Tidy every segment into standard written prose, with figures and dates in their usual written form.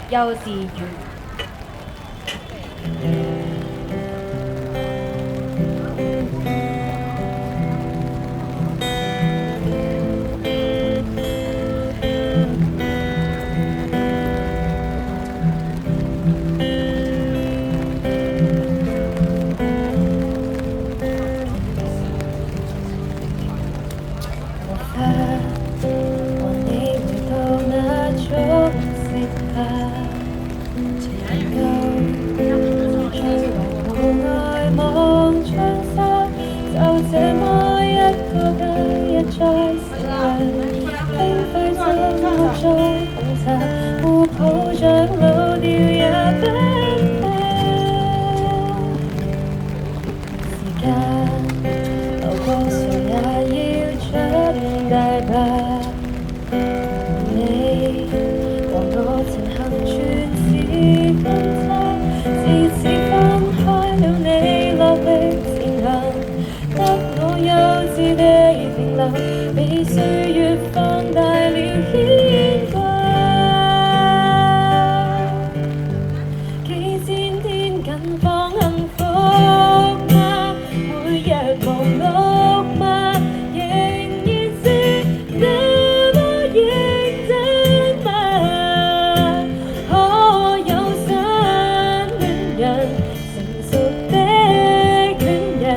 幼稚園。和你回到那種時刻，能夠最為無愛望窗紗，就這麼一個人一再時間，輕快走過在紅茶，互抱着老掉也不怕。時間流過誰也要長大吧。你和我前行全是分岔，自此分開了你落力前行，得我幼稚的停留，被歲月放大了牽掛。幾千天近況幸福嗎？每日忙碌嗎？仍然是那麼認真嗎？可有新戀人，成熟的戀人，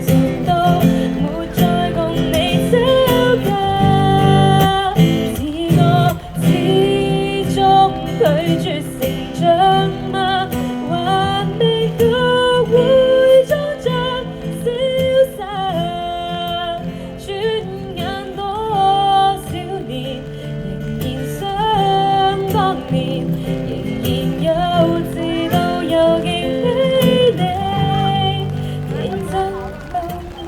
成熟到沒再共你走近。是我始終拒絕成長嗎？還未學會裝作瀟灑，轉眼多少年，仍然想當年，仍然幼稚到有勁比你認真到嗎？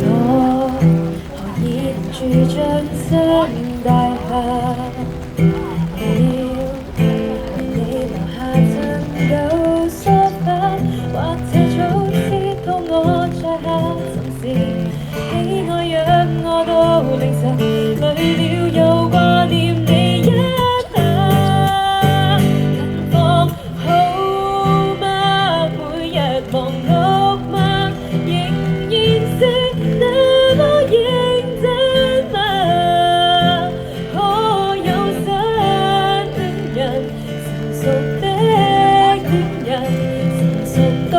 我何以住進新大廈？要為你留下陳舊梳化，或者早知道我在下沉時，喜愛約我到凌晨，累了又掛念你一下。近況好嗎？每日忙碌嗎？仍然是那麼認真嗎？可有新戀人，成熟的戀人，成熟到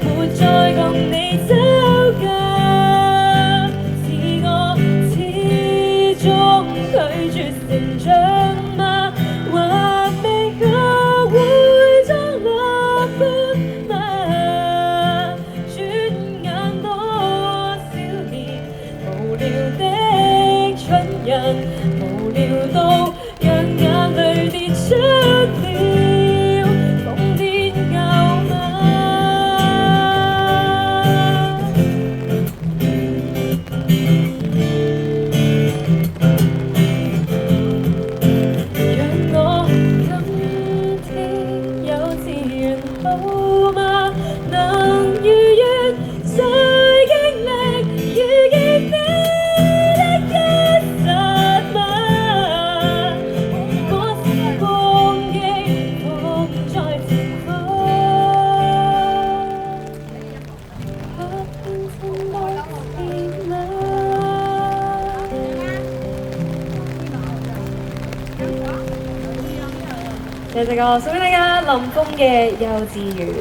沒再共你走近。是我始終拒絕成長嗎？還未學會裝樂觀嗎？轉眼多少年，無聊的蠢人，無聊到讓眼淚跌出了，瘋癲夠嗎？讓我今天幼稚園好嗎？能如願再經歷遇見你的一剎嗎？我時光機放在前方，可變成多甜嗎？呢隻歌送俾大家，林峰嘅《幼稚園》。